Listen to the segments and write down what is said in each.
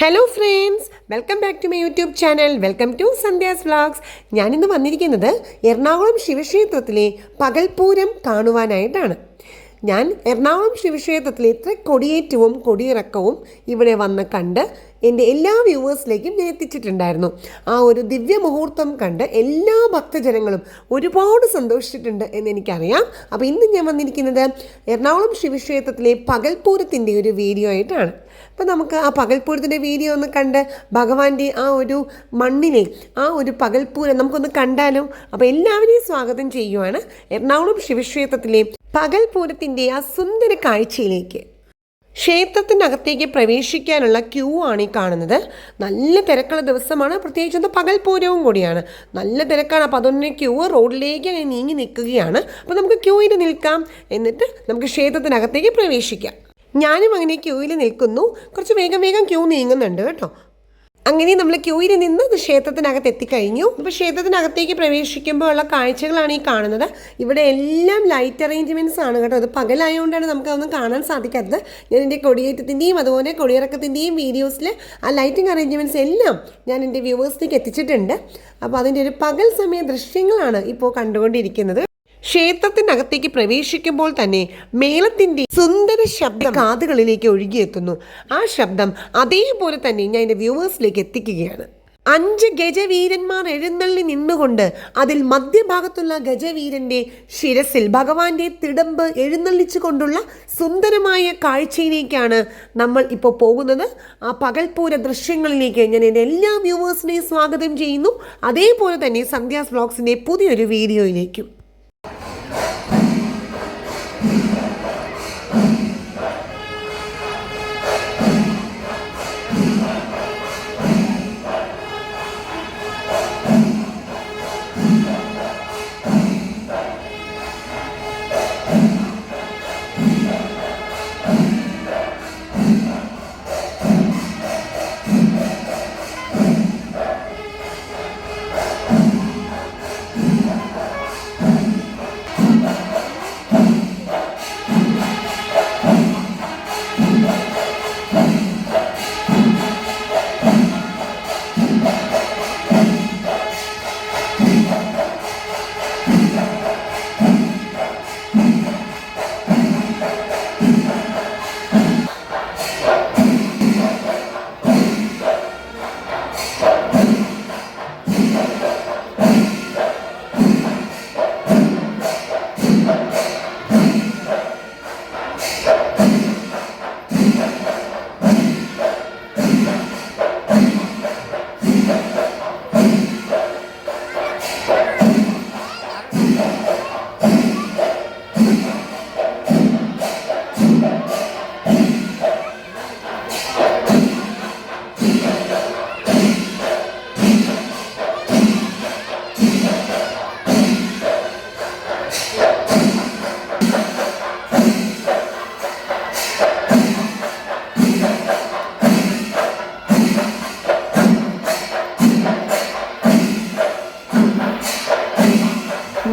Hello friends, welcome back to my YouTube channel. Welcome to Sandhya's vlogs. ഞാനിന്ന് വന്നിരിക്കുന്നത് എറണാകുളം ശിവക്ഷേത്രത്തിലെ പകൽപൂരം കാണുവാനായിട്ടാണ്. ഞാൻ എറണാകുളം ശിവക്ഷേത്രത്തിലെ ഇത്ര കൊടിയേറ്റവും കൊടിയിറക്കവും ഇവിടെ വന്ന് കണ്ട് എൻ്റെ എല്ലാ വ്യൂവേഴ്സിലേക്കും ഞാൻ എത്തിച്ചിട്ടുണ്ടായിരുന്നു. ആ ഒരു ദിവ്യ മുഹൂർത്തം കണ്ട് എല്ലാ ഭക്തജനങ്ങളും ഒരുപാട് സന്തോഷിച്ചിട്ടുണ്ട് എന്നെനിക്കറിയാം. അപ്പോൾ ഇന്ന് ഞാൻ വന്നിരിക്കുന്നത് എറണാകുളം ശിവക്ഷേത്രത്തിലെ പകൽപൂരത്തിൻ്റെ ഒരു വീഡിയോ ആയിട്ടാണ്. അപ്പോൾ നമുക്ക് ആ പകൽപൂരത്തിൻ്റെ വീഡിയോ ഒന്ന് കണ്ട് ഭഗവാന്റെ ആ ഒരു മണ്ണിനെ ആ ഒരു പകൽപൂരം നമുക്കൊന്ന് കണ്ടാലോ. അപ്പോൾ എല്ലാവരെയും സ്വാഗതം ചെയ്യുവാണ് എറണാകുളം ശിവക്ഷേത്രത്തിലെ പകൽപൂരത്തിൻ്റെ ആ സുന്ദര കാഴ്ചയിലേക്ക്. ക്ഷേത്രത്തിനകത്തേക്ക് പ്രവേശിക്കാനുള്ള ക്യൂ ആണ് ഈ കാണുന്നത്. നല്ല തിരക്കുള്ള ദിവസമാണ്, പ്രത്യേകിച്ച് ഒന്ന് പകൽപൂരവും കൂടിയാണ്. നല്ല തിരക്കാണ്. അപ്പോൾ അതൊന്ന് ക്യൂ റോഡിലേക്ക് അങ്ങനെ നീങ്ങി നിൽക്കുകയാണ്. അപ്പോൾ നമുക്ക് ക്യൂയിൽ നിൽക്കാം, എന്നിട്ട് നമുക്ക് ക്ഷേത്രത്തിനകത്തേക്ക് പ്രവേശിക്കാം. ഞാനും അങ്ങനെ ക്യൂയിൽ നിൽക്കുന്നു. കുറച്ച് വേഗം വേഗം ക്യൂ നീങ്ങുന്നുണ്ട് കേട്ടോ. അങ്ങനെ നമ്മൾ ക്യൂയിൽ നിന്ന് ക്ഷേത്രത്തിനകത്ത് എത്തിക്കഴിഞ്ഞു. ഇപ്പോൾ ക്ഷേത്രത്തിനകത്തേക്ക് പ്രവേശിക്കുമ്പോൾ ഉള്ള കാഴ്ചകളാണ് ഈ കാണുന്നത്. ഇവിടെ എല്ലാം ലൈറ്റ് അറേഞ്ച്മെൻറ്റ്സ് ആണ് കേട്ടോ. അത് പകലായതുകൊണ്ടാണ് നമുക്കതൊന്നും കാണാൻ സാധിക്കാത്തത്. ഞാൻ എൻ്റെ കൊടിയേറ്റത്തിൻ്റെയും അതുപോലെ കൊടിയിറക്കത്തിൻ്റെയും വീഡിയോസിൽ ആ ലൈറ്റിംഗ് അറേഞ്ച്മെൻറ്റ്സ് എല്ലാം ഞാൻ എൻ്റെ വ്യൂവേഴ്സിലേക്ക് എത്തിച്ചിട്ടുണ്ട്. അപ്പോൾ അതിൻ്റെ ഒരു പകൽ സമയ ദൃശ്യങ്ങളാണ് ഇപ്പോൾ കണ്ടുകൊണ്ടിരിക്കുന്നത്. ക്ഷേത്രത്തിനകത്തേക്ക് പ്രവേശിക്കുമ്പോൾ തന്നെ മേളത്തിൻ്റെ സുന്ദര ശബ്ദം കാതുകളിലേക്ക് ഒഴുകിയെത്തുന്നു. ആ ശബ്ദം അതേപോലെ തന്നെ ഞാൻ എൻ്റെ വ്യൂവേഴ്സിലേക്ക് എത്തിക്കുകയാണ്. 5 ഗജവീരന്മാർ എഴുന്നള്ളി നിന്നുകൊണ്ട് അതിൽ മധ്യഭാഗത്തുള്ള ഗജവീരന്റെ ശിരസിൽ ഭഗവാന്റെ തിടമ്പ് എഴുന്നള്ളിച്ചു കൊണ്ടുള്ള സുന്ദരമായ കാഴ്ചയിലേക്കാണ് നമ്മൾ ഇപ്പോൾ പോകുന്നത്. ആ പകൽപൂര ദൃശ്യങ്ങളിലേക്ക് ഞാൻ എൻ്റെ എല്ലാ വ്യൂവേഴ്സിനെയും സ്വാഗതം ചെയ്യുന്നു. അതേപോലെ തന്നെ സന്ധ്യാസ് വ്ളോഗ്സിൻ്റെ പുതിയൊരു വീഡിയോയിലേക്കും.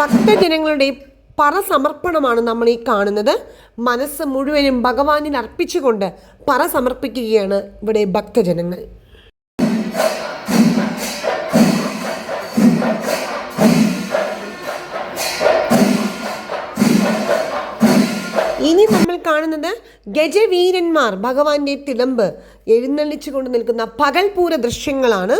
ഭക്തജനങ്ങളുടെ പറസമർപ്പണമാണ് നമ്മൾ ഈ കാണുന്നത്. മനസ്സ് മുഴുവനും ഭഗവാനിൽ അർപ്പിച്ചുകൊണ്ട് പറസമർപ്പിക്കുകയാണ് ഇവിടെ ഭക്തജനങ്ങൾ. ഇനി നമ്മൾ കാണുന്നത് ഗജവീരന്മാർ ഭഗവാന്റെ തിടമ്പ് എഴുന്നള്ളിച്ചു കൊണ്ട് നിൽക്കുന്ന പകൽപൂര ദൃശ്യങ്ങളാണ്.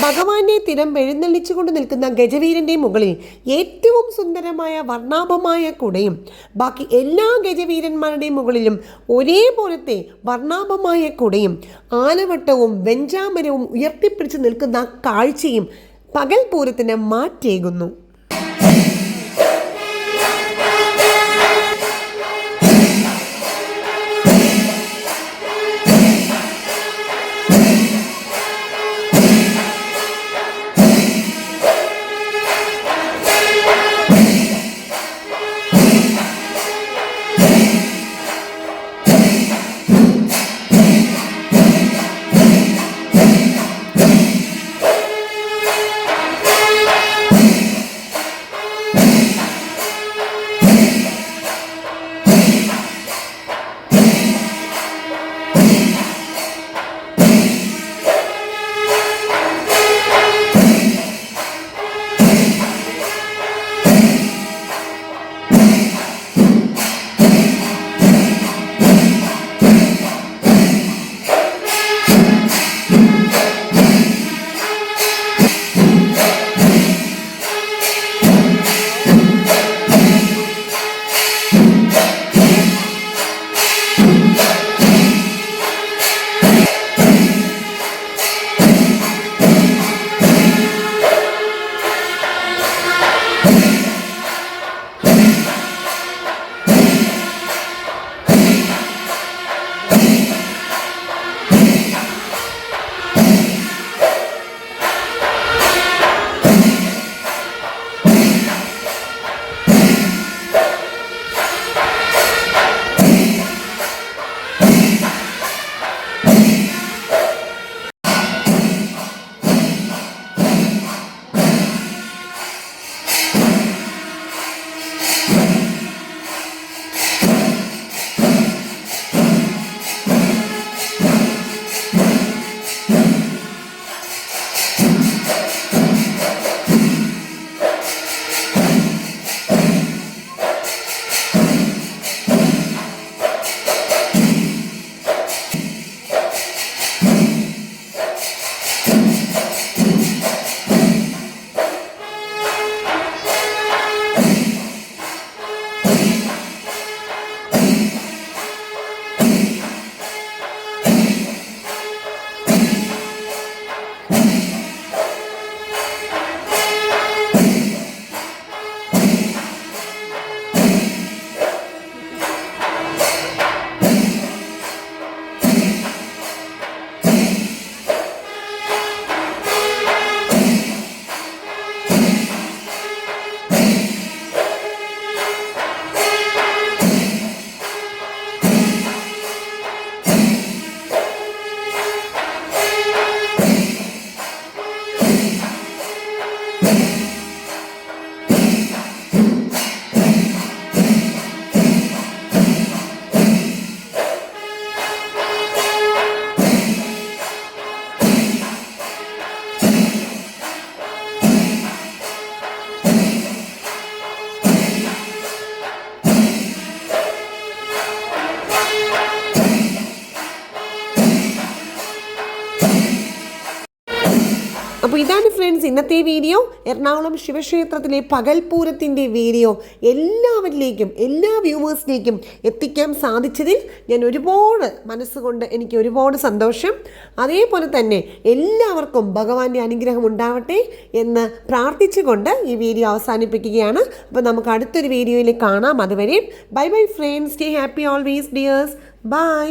ഭഗവാനെ തിരം എഴുന്നള്ളിച്ചുകൊണ്ട് നിൽക്കുന്ന ഗജവീരൻ്റെ മുകളിൽ ഏറ്റവും സുന്ദരമായ വർണ്ണാഭമായ കുടയും ബാക്കി എല്ലാ ഗജവീരന്മാരുടെയും മുകളിലും ഒരേപോലത്തെ വർണ്ണാഭമായ കുടയും ആലവട്ടവും വെഞ്ചാമരവും ഉയർത്തിപ്പിടിച്ച് നിൽക്കുന്ന കാഴ്ചയും പകൽ പൂരത്തിന് മാറ്റേകുന്നു. അപ്പോൾ ഇതാണ് ഫ്രണ്ട്സ് ഇന്നത്തെ വീഡിയോ. എറണാകുളം ശിവക്ഷേത്രത്തിലെ പകൽപൂരത്തിൻ്റെ വീഡിയോ എല്ലാവരിലേക്കും എല്ലാ വ്യൂവേഴ്സിലേക്കും എത്തിക്കാൻ സാധിച്ചതിൽ ഞാൻ മനസ്സുകൊണ്ട് എനിക്ക് ഒരുപാട് സന്തോഷം. അതേപോലെ തന്നെ എല്ലാവർക്കും ഭഗവാന്റെ അനുഗ്രഹം ഉണ്ടാവട്ടെ എന്ന് പ്രാർത്ഥിച്ചുകൊണ്ട് ഈ വീഡിയോ അവസാനിപ്പിക്കുകയാണ്. അപ്പോൾ നമുക്ക് അടുത്തൊരു വീഡിയോയിൽ കാണാം. അതുവരെ bye bye friends. Stay happy always dears. By.